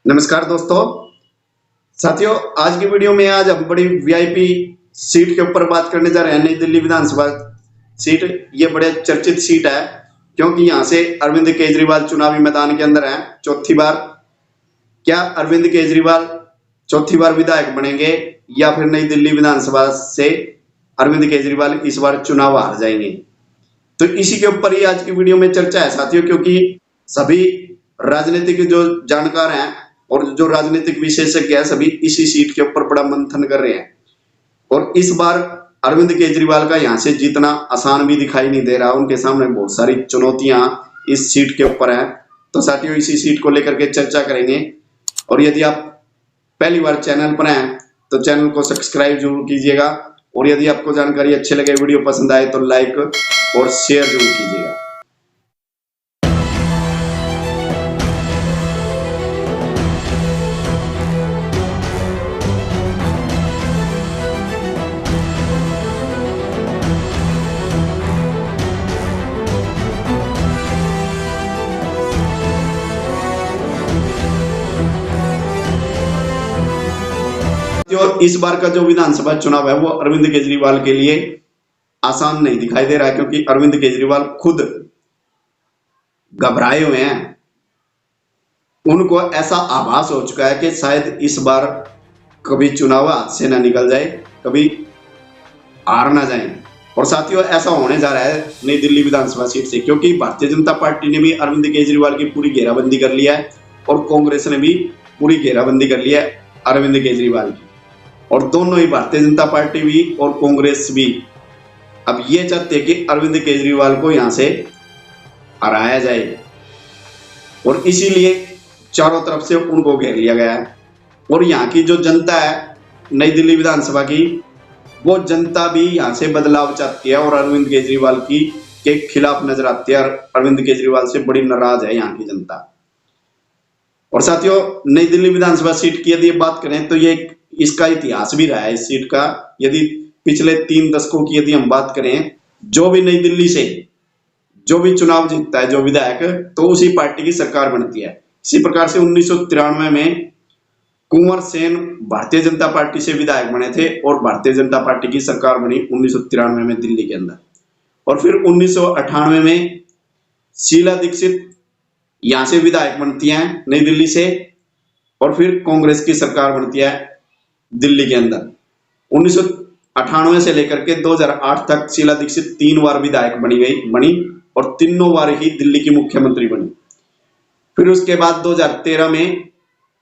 नमस्कार दोस्तों। साथियों, आज की वीडियो में आज हम बड़ी वीआईपी सीट के ऊपर बात करने जा रहे हैं। नई दिल्ली विधानसभा सीट, ये बड़े चर्चित सीट है क्योंकि यहाँ से अरविंद केजरीवाल चुनावी मैदान के अंदर हैं चौथी बार। क्या अरविंद केजरीवाल चौथी बार विधायक बनेंगे या फिर नई दिल्ली विधानसभा से अरविंद केजरीवाल इस बार चुनाव हार जाएंगे? तो इसी के ऊपर ही आज की वीडियो में चर्चा है साथियों, क्योंकि सभी राजनीतिक जो जानकार हैं और जो राजनीतिक विशेषज्ञ हैं सभी इसी सीट के ऊपर बड़ा मंथन कर रहे हैं। और इस बार अरविंद केजरीवाल का यहां से जीतना आसान भी दिखाई नहीं दे रहा। उनके सामने बहुत सारी चुनौतियां इस सीट के ऊपर है। तो साथियों, इसी सीट को लेकर के चर्चा करेंगे। और यदि आप पहली बार चैनल पर हैं तो चैनल को सब्सक्राइब जरूर कीजिएगा। और यदि आपको जानकारी अच्छी लगे, वीडियो पसंद आए तो लाइक और शेयर जरूर कीजिएगा। जो इस बार का जो विधानसभा चुनाव है वो अरविंद केजरीवाल के लिए आसान नहीं दिखाई दे रहा है, क्योंकि अरविंद केजरीवाल खुद घबराए हुए हैं। उनको ऐसा आभास हो चुका है कि शायद इस बार कभी चुनाव हाथ से ना निकल जाए, कभी हार ना जाए। और साथियों, ऐसा होने जा रहा है नई दिल्ली विधानसभा सीट से, क्योंकि भारतीय जनता पार्टी ने भी अरविंद केजरीवाल की पूरी घेराबंदी कर लिया है और कांग्रेस ने भी पूरी घेराबंदी कर लिया है अरविंद केजरीवाल की। और दोनों ही, भारतीय जनता पार्टी भी और कांग्रेस भी, अब ये चाहते हैं कि अरविंद केजरीवाल को यहां से हराया जाए। और इसीलिए चारों तरफ से उनको घेर लिया गया है। और यहाँ की जो जनता है नई दिल्ली विधानसभा की, वो जनता भी यहां से बदलाव चाहती है और अरविंद केजरीवाल की के खिलाफ नजर आती है। अरविंद केजरीवाल से बड़ी नाराज है यहाँ की जनता। और साथियों, नई दिल्ली विधानसभा सीट की यदि बात करें तो ये इसका इतिहास भी रहा है इस सीट का। यदि पिछले 3 दशकों की यदि हम बात करें, जो भी नई दिल्ली से जो भी चुनाव जीतता है जो विधायक, तो उसी पार्टी की सरकार बनती है। इसी प्रकार से 1993 में कुंवर सेन भारतीय जनता पार्टी से विधायक बने थे और भारतीय जनता पार्टी की सरकार बनी 1993 में दिल्ली के अंदर। और फिर 1998 में शीला दीक्षित यहां से विधायक बनती हैं नई दिल्ली से, और फिर कांग्रेस की सरकार बनती है दिल्ली के अंदर। 1998 से लेकर के 2008 तक शीला दीक्षित 3 बार विधायक बनी और तीनों बार ही दिल्ली की मुख्यमंत्री बनी। फिर उसके बाद 2013 में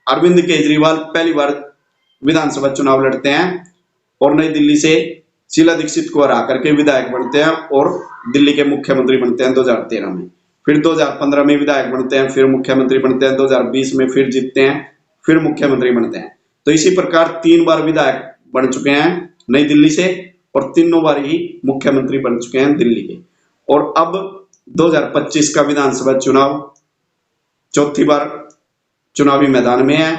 अरविंद केजरीवाल पहली बार विधानसभा चुनाव लड़ते हैं और नई दिल्ली से शीला दीक्षित को हरा करके विधायक बनते हैं और दिल्ली के मुख्यमंत्री बनते हैं 2013 में। फिर 2015 में विधायक बनते हैं, फिर मुख्यमंत्री बनते हैं, 2020 में फिर जीतते हैं, फिर मुख्यमंत्री बनते हैं। तो इसी प्रकार 3 बार विधायक बन चुके हैं नई दिल्ली से और तीनों बार ही मुख्यमंत्री बन चुके हैं दिल्ली के। और अब 2025 का विधानसभा चुनाव चौथी बार चुनावी मैदान में है।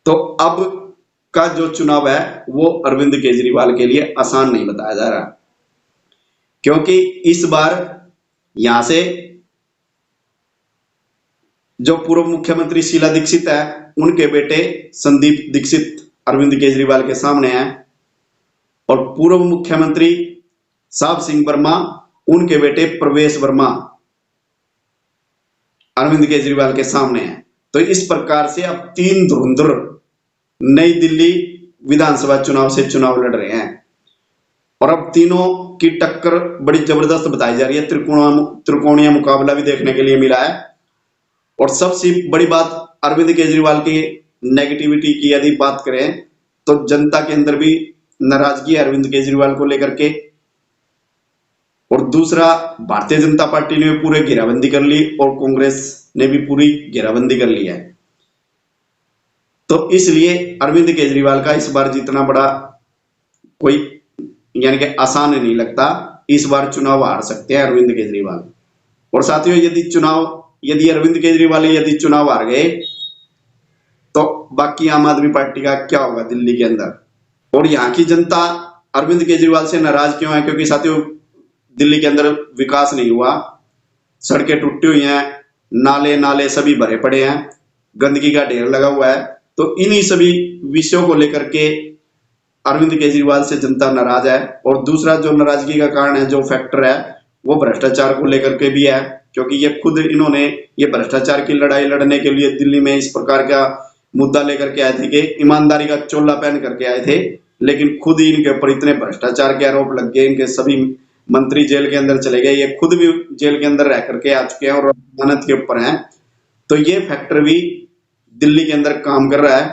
तो अब का जो चुनाव है वो अरविंद केजरीवाल के लिए आसान नहीं बताया जा रहा, क्योंकि इस बार यहां से जो पूर्व मुख्यमंत्री शीला दीक्षित है, उनके बेटे संदीप दीक्षित अरविंद केजरीवाल के सामने हैं। और पूर्व मुख्यमंत्री साहब सिंह वर्मा, उनके बेटे प्रवेश वर्मा अरविंद केजरीवाल के सामने हैं। तो इस प्रकार से अब 3 धुरंधर नई दिल्ली विधानसभा चुनाव से चुनाव लड़ रहे हैं। और अब तीनों की टक्कर बड़ी जबरदस्त बताई जा रही है। त्रिकोणीय मुकाबला भी देखने के लिए मिला है। और सबसे बड़ी बात, अरविंद केजरीवाल की नेगेटिविटी की यदि बात करें तो जनता के अंदर भी नाराजगी है अरविंद केजरीवाल को लेकर के। और दूसरा, भारतीय जनता पार्टी ने भी पूरे घेराबंदी कर ली और कांग्रेस ने भी पूरी घेराबंदी कर ली है। तो इसलिए अरविंद केजरीवाल का इस बार जीतना बड़ा कोई यानी कि आसान नहीं लगता। इस बार चुनाव हार सकते हैं अरविंद केजरीवाल। और साथियों, यदि अरविंद केजरीवाल यदि चुनाव हार गए तो बाकी आम आदमी पार्टी का क्या होगा दिल्ली के अंदर। और यहाँ की जनता अरविंद केजरीवाल से नाराज क्यों है? क्योंकि साथियों, दिल्ली के अंदर विकास नहीं हुआ, सड़कें टूटी हुई हैं, नाले सभी भरे पड़े हैं, गंदगी का ढेर लगा हुआ है। तो इन्हीं सभी विषयों को लेकर के अरविंद केजरीवाल से जनता नाराज है। और दूसरा जो नाराजगी का कारण है, जो फैक्टर है, वो भ्रष्टाचार को लेकर के भी है, क्योंकि ये खुद इन्होंने ये भ्रष्टाचार की लड़ाई लड़ने के लिए दिल्ली में इस प्रकार का मुद्दा लेकर के आए थे कि ईमानदारी का चोला पहन करके आए थे, लेकिन खुद ही इनके ऊपर इतने भ्रष्टाचार के आरोप लग गए, इनके सभी मंत्री जेल के अंदर चले गए, ये खुद भी जेल के अंदर रह करके आ चुके हैं और जमानत के ऊपर हैं। तो ये फैक्टर भी दिल्ली के अंदर काम कर रहा है।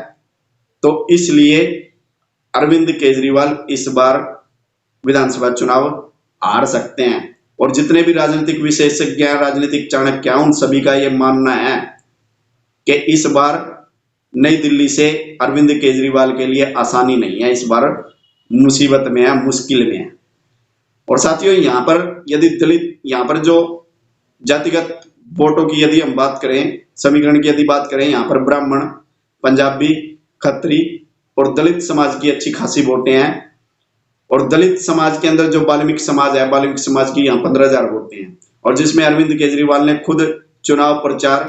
तो इसलिए अरविंद केजरीवाल इस बार विधानसभा चुनाव हार सकते हैं। और जितने भी राजनीतिक विशेषज्ञ हैं, राजनीतिक चाणक्य हैं, उन सभी का यह मानना है कि इस बार नई दिल्ली से अरविंद केजरीवाल के लिए आसानी नहीं है, इस बार मुसीबत में है, मुश्किल में है। और साथियों, यहाँ पर यदि दलित, यहाँ पर जो जातिगत वोटों की यदि हम बात करें, समीकरण की यदि बात करें, यहाँ पर ब्राह्मण, पंजाबी, खत्री और दलित समाज की अच्छी खासी वोटें हैं। और दलित समाज के अंदर जो वाल्मीकि समाज है, वाल्मीकि समाज की यहाँ 15,000 वोटें हैं। और जिसमें अरविंद केजरीवाल ने खुद चुनाव प्रचार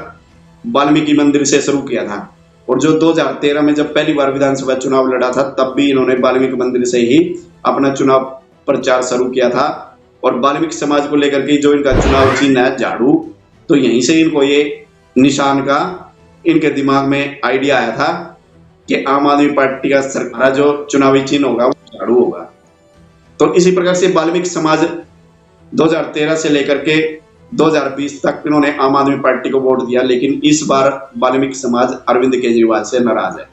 वाल्मीकि मंदिर से शुरू किया था। और जो 2013 में जब पहली बार विधानसभा चुनाव लड़ा था, तब भी इन्होंने वाल्मीकि मंदिर से ही अपना चुनाव प्रचार शुरू किया था। और वाल्मीकि समाज को लेकर के जो इनका चुनाव चिन्ह है झाड़ू, तो यहीं से इनको ये निशान का इनके दिमाग में आइडिया आया था कि आम आदमी पार्टी का सरकार जो चुनावी चिन्ह होगा वो झाड़ू होगा। तो इसी प्रकार से वाल्मीकि समाज 2013 से लेकर के 2020 तक इन्होंने आम आदमी पार्टी को वोट दिया, लेकिन इस बार वाल्मीकि समाज अरविंद केजरीवाल से नाराज है।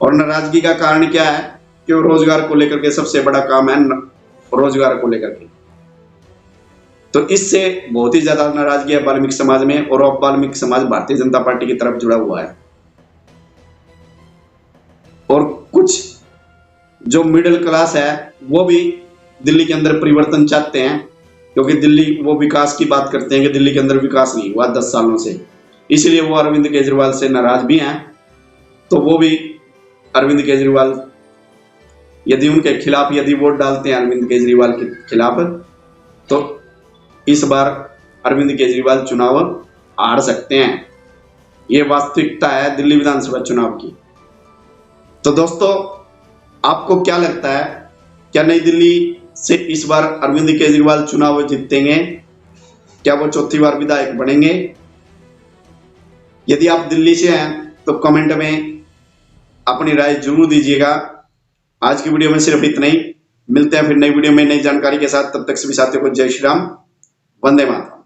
और नाराजगी का कारण क्या है कि रोजगार को लेकर के सबसे बड़ा काम है रोजगार को लेकर के। तो इससे बहुत ही ज्यादा नाराजगी है वाल्मीकि समाज में। और अब वाल्मीकि समाज भारतीय जनता पार्टी की तरफ जुड़ा हुआ है। और कुछ जो मिडिल क्लास है वो भी दिल्ली के अंदर परिवर्तन चाहते हैं, क्योंकि दिल्ली वो विकास की बात करते हैं कि दिल्ली के अंदर विकास नहीं हुआ 10 सालों से, इसलिए वो अरविंद केजरीवाल से नाराज भी हैं। तो वो भी अरविंद केजरीवाल यदि उनके खिलाफ यदि वोट डालते हैं अरविंद केजरीवाल के खिलाफ, तो इस बार अरविंद केजरीवाल चुनाव हार सकते हैं। ये वास्तविकता है दिल्ली विधानसभा चुनाव की। तो दोस्तों, आपको क्या लगता है, क्या नई दिल्ली से इस बार अरविंद केजरीवाल चुनाव जीतेंगे? क्या वो चौथी बार विधायक बनेंगे? यदि आप दिल्ली से हैं तो कमेंट में अपनी राय जरूर दीजिएगा। आज की वीडियो में सिर्फ इतना ही। मिलते हैं फिर नई वीडियो में नई जानकारी के साथ। तब तक सभी साथियों को जय श्री राम, वंदे मातरम।